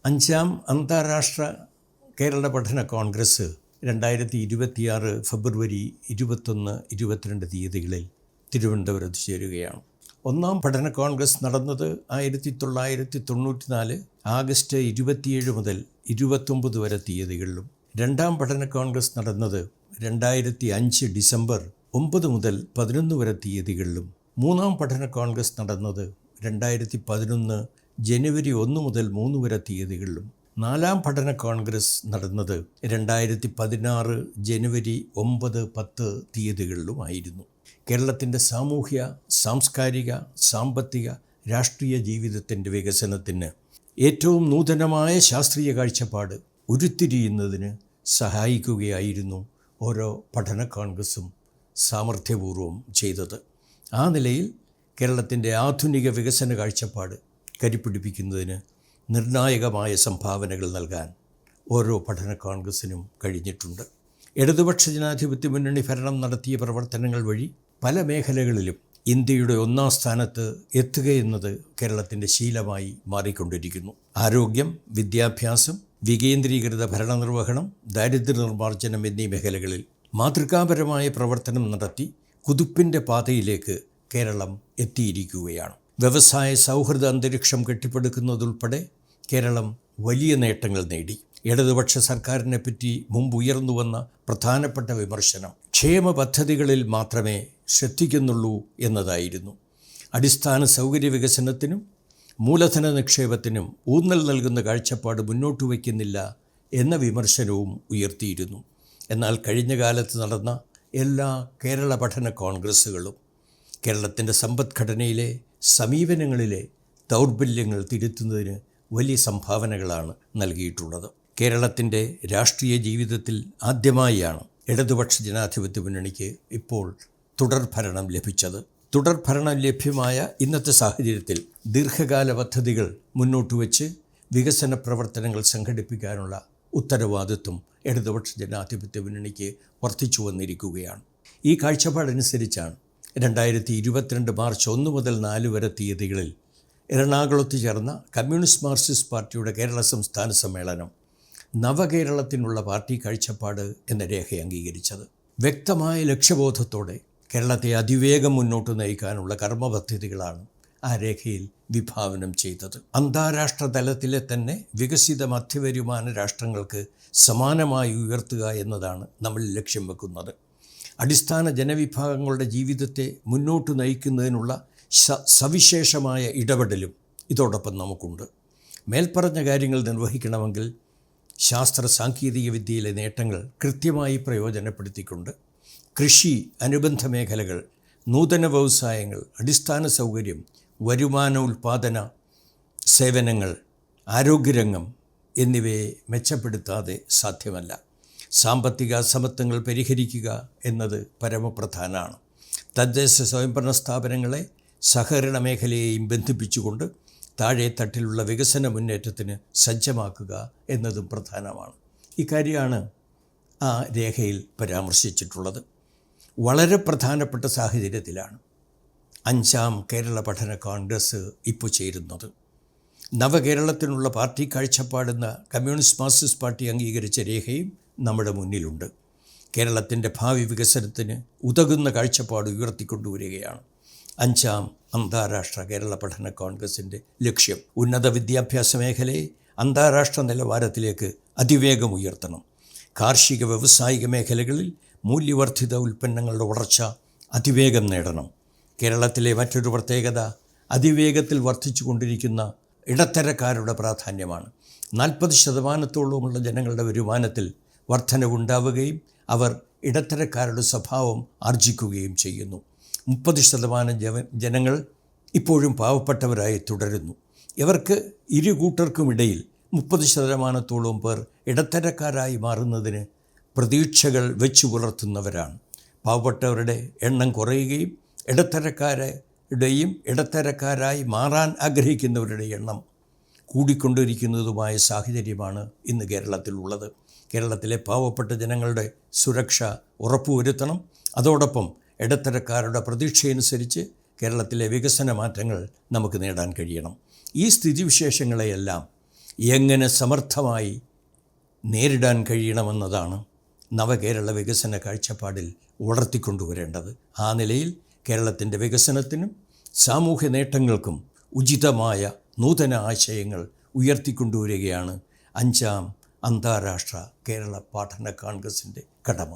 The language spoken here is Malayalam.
അഞ്ചാം അന്താരാഷ്ട്ര കേരള പഠന കോൺഗ്രസ് 2026 ഫെബ്രുവരി 21, 22 തീയതികളിൽ തിരുവനന്തപുരത്ത് ചേരുകയാണ്. ഒന്നാം പഠന കോൺഗ്രസ് നടന്നത് 1994 ആഗസ്റ്റ് 27 മുതൽ 29 വരെ തീയതികളിലും, രണ്ടാം പഠന കോൺഗ്രസ് നടന്നത് 2005 ഡിസംബർ 9 മുതൽ 11 വരെ തീയതികളിലും, മൂന്നാം പഠന കോൺഗ്രസ് നടന്നത് 2011 ജനുവരി 1 മുതൽ 3 വരെ തീയതികളിലും, നാലാം പഠന കോൺഗ്രസ് നടന്നത് 2016 ജനുവരി 9, 10 തീയതികളിലുമായിരുന്നു. കേരളത്തിൻ്റെ സാമൂഹ്യ, സാംസ്കാരിക, സാമ്പത്തിക, രാഷ്ട്രീയ ജീവിതത്തിൻ്റെ വികസനത്തിന് ഏറ്റവും നൂതനമായ ശാസ്ത്രീയ കാഴ്ചപ്പാട് ഉരുത്തിരിയുന്നതിന് സഹായിക്കുകയായിരുന്നു ഓരോ പഠന കോൺഗ്രസും സാമർഥ്യപൂർവ്വം ചെയ്തത്. ആ നിലയിൽ കേരളത്തിൻ്റെ ആധുനിക വികസന കാഴ്ചപ്പാട് കരിപ്പിടിപ്പിക്കുന്നതിന് നിർണായകമായ സംഭാവനകൾ നൽകാൻ ഓരോ പഠന കോൺഗ്രസിനും കഴിഞ്ഞിട്ടുണ്ട്. ഇടതുപക്ഷ ജനാധിപത്യ മുന്നണി ഭരണം നടത്തിയ പ്രവർത്തനങ്ങൾ വഴി പല മേഖലകളിലും ഇന്ത്യയുടെ ഒന്നാം സ്ഥാനത്ത് എത്തുകയെന്നത് കേരളത്തിൻ്റെ ശീലമായി മാറിക്കൊണ്ടിരിക്കുന്നു. ആരോഗ്യം, വിദ്യാഭ്യാസം, വികേന്ദ്രീകൃത ഭരണനിർവഹണം, ദാരിദ്ര്യ നിർമ്മാർജ്ജനം എന്നീ മേഖലകളിൽ മാതൃകാപരമായ പ്രവർത്തനം നടത്തി കുതിപ്പിൻ്റെ പാതയിലേക്ക് കേരളം എത്തിയിരിക്കുകയാണ്. വ്യവസായ സൗഹൃദ അന്തരീക്ഷം കെട്ടിപ്പടുക്കുന്നതുൾപ്പെടെ കേരളം വലിയ നേട്ടങ്ങൾ നേടി. ഇടതുപക്ഷ സർക്കാരിനെപ്പറ്റി മുമ്പ് ഉയർന്നു വന്ന പ്രധാനപ്പെട്ട വിമർശനം ക്ഷേമ പദ്ധതികളിൽ മാത്രമേ ശ്രദ്ധിക്കുന്നുള്ളൂ എന്നതായിരുന്നു. അടിസ്ഥാന സൗകര്യ വികസനത്തിനും മൂലധന നിക്ഷേപത്തിനും ഊന്നൽ നൽകുന്ന കാഴ്ചപ്പാട് മുന്നോട്ട് വയ്ക്കുന്നില്ല എന്ന വിമർശനവും ഉയർത്തിയിരുന്നു. എന്നാൽ കഴിഞ്ഞ കാലത്ത് നടന്ന എല്ലാ കേരള പഠന കോൺഗ്രസ്സുകളും കേരളത്തിൻ്റെ സമ്പദ്ഘടനയിലെ സമീപനങ്ങളിലെ ദൗർബല്യങ്ങൾ തിരുത്തുന്നതിന് വലിയ സംഭാവനകളാണ് നൽകിയിട്ടുള്ളത്. കേരളത്തിൻ്റെ രാഷ്ട്രീയ ജീവിതത്തിൽ ആദ്യമായാണ് ഇടതുപക്ഷ ജനാധിപത്യ മുന്നണിക്ക് ഇപ്പോൾ തുടർഭരണം ലഭിച്ചത്. തുടർഭരണം ലഭ്യമായ ഇന്നത്തെ സാഹചര്യത്തിൽ ദീർഘകാല പദ്ധതികൾ മുന്നോട്ട് വച്ച് വികസന പ്രവർത്തനങ്ങൾ സംഘടിപ്പിക്കാനുള്ള ഉത്തരവാദിത്വം ഇടതുപക്ഷ ജനാധിപത്യ മുന്നണിക്ക് വർദ്ധിച്ചു വന്നിരിക്കുകയാണ്. ഈ കാഴ്ചപ്പാടനുസരിച്ചാണ് 2022 മാർച്ച് 1 മുതൽ 4 വരെ തീയതികളിൽ എറണാകുളത്ത് ചേർന്ന കമ്മ്യൂണിസ്റ്റ് മാർക്സിസ്റ്റ് പാർട്ടിയുടെ കേരള സംസ്ഥാന സമ്മേളനം നവകേരളത്തിനുള്ള പാർട്ടി കാഴ്ചപ്പാട് എന്ന രേഖ അംഗീകരിച്ചത്. വ്യക്തമായ ലക്ഷ്യബോധത്തോടെ കേരളത്തെ അതിവേഗം മുന്നോട്ട് നയിക്കാനുള്ള കർമ്മപദ്ധതികളാണ് ആ രേഖയിൽ വിഭാവനം ചെയ്തത്. അന്താരാഷ്ട്ര തലത്തിലെ തന്നെ വികസിത മധ്യവരുമാന രാഷ്ട്രങ്ങൾക്ക് സമാനമായി ഉയർത്തുക എന്നതാണ് നമ്മൾ ലക്ഷ്യം വെക്കുന്നത്. അടിസ്ഥാന ജനവിഭാഗങ്ങളുടെ ജീവിതത്തെ മുന്നോട്ട് നയിക്കുന്നതിനുള്ള സവിശേഷമായ ഇടപെടലും ഇതോടൊപ്പം നമുക്കുണ്ട്. മേൽപ്പറഞ്ഞ കാര്യങ്ങൾ നിർവഹിക്കണമെങ്കിൽ ശാസ്ത്ര സാങ്കേതിക വിദ്യയിലെ നേട്ടങ്ങൾ കൃത്യമായി പ്രയോജനപ്പെടുത്തിക്കൊണ്ട് കൃഷി, അനുബന്ധ മേഖലകൾ, നൂതന വ്യവസായങ്ങൾ, അടിസ്ഥാന സൗകര്യം, വരുമാന ഉൽപ്പാദന സേവനങ്ങൾ, ആരോഗ്യരംഗം എന്നിവയെ മെച്ചപ്പെടുത്താതെ സാധ്യമല്ല. സാമ്പത്തിക അസമത്വങ്ങൾ പരിഹരിക്കുക എന്നത് പരമപ്രധാനമാണ്. തദ്ദേശ സ്വയംഭരണ സ്ഥാപനങ്ങളെ സഹകരണ മേഖലയെയും ബന്ധിപ്പിച്ചുകൊണ്ട് താഴെത്തട്ടിലുള്ള വികസന മുന്നേറ്റത്തിന് സജ്ജമാക്കുക എന്നതും പ്രധാനമാണ്. ഇക്കാര്യമാണ് ആ രേഖയിൽ പരാമർശിച്ചിട്ടുള്ളത്. വളരെ പ്രധാനപ്പെട്ട സാഹചര്യത്തിലാണ് അഞ്ചാം കേരള പഠന കോൺഗ്രസ് ഇപ്പോൾ ചേരുന്നത്. നവകേരളത്തിനുള്ള പാർട്ടി കാഴ്ചപ്പാടെന്ന കമ്മ്യൂണിസ്റ്റ് മാർക്സിസ്റ്റ് പാർട്ടി അംഗീകരിച്ച രേഖയും നമ്മുടെ മുന്നിലുണ്ട്. കേരളത്തിൻ്റെ ഭാവി വികസനത്തിന് ഉതകുന്ന കാഴ്ചപ്പാട് ഉയർത്തിക്കൊണ്ടുവരികയാണ് അഞ്ചാം അന്താരാഷ്ട്ര കേരള പഠന കോൺഗ്രസിൻ്റെ ലക്ഷ്യം. ഉന്നത വിദ്യാഭ്യാസ മേഖലയെ അന്താരാഷ്ട്ര നിലവാരത്തിലേക്ക് അതിവേഗം ഉയർത്തണം. കാർഷിക, വ്യവസായിക മേഖലകളിൽ മൂല്യവർദ്ധിത ഉൽപ്പന്നങ്ങളുടെ വളർച്ച അതിവേഗം നേടണം. കേരളത്തിലെ മറ്റൊരു പ്രത്യേകത അതിവേഗത്തിൽ വർദ്ധിച്ചു കൊണ്ടിരിക്കുന്ന ഇടത്തരക്കാരുടെ പ്രാധാന്യമാണ്. 40% ജനങ്ങളുടെ വരുമാനത്തിൽ വർധനവുണ്ടാവുകയും അവർ ഇടത്തരക്കാരുടെ സ്വഭാവം ആർജിക്കുകയും ചെയ്യുന്നു. 30% ജനങ്ങൾ ഇപ്പോഴും പാവപ്പെട്ടവരായി തുടരുന്നു. ഇവർക്ക് ഇരു കൂട്ടർക്കുമിടയിൽ 30% പേർ ഇടത്തരക്കാരായി മാറുന്നതിന് പ്രതീക്ഷകൾ വെച്ചു പുലർത്തുന്നവരാണ്. പാവപ്പെട്ടവരുടെ എണ്ണം കുറയുകയും ഇടത്തരക്കാരായി മാറാൻ ആഗ്രഹിക്കുന്നവരുടെ എണ്ണം കൂടിക്കൊണ്ടിരിക്കുന്നതുമായ സാഹചര്യമാണ് ഇന്ന് കേരളത്തിലുള്ളത്. കേരളത്തിലെ പാവപ്പെട്ട ജനങ്ങളുടെ സുരക്ഷ ഉറപ്പുവരുത്തണം. അതോടൊപ്പം ഇടത്തരക്കാരുടെ പ്രതീക്ഷയനുസരിച്ച് കേരളത്തിലെ വികസന മാറ്റങ്ങൾ നമുക്ക് നേടാൻ കഴിയണം. ഈ സ്ഥിതിവിശേഷങ്ങളെയെല്ലാം എങ്ങനെ സമർത്ഥമായി നേരിടാൻ കഴിയണമെന്നതാണ് നവകേരള വികസന കാഴ്ചപ്പാടിൽ വളർത്തിക്കൊണ്ടുവരേണ്ടത്. ആ നിലയിൽ കേരളത്തിൻ്റെ വികസനത്തിനും സാമൂഹ്യ നേട്ടങ്ങൾക്കും ഉചിതമായ നൂതന ആശയങ്ങൾ ഉയർത്തിക്കൊണ്ടുവരികയാണ് 5ാം അന്താരാഷ്ട്ര കേരള പഠന കോൺഗ്രസിൻ്റെ കടമ.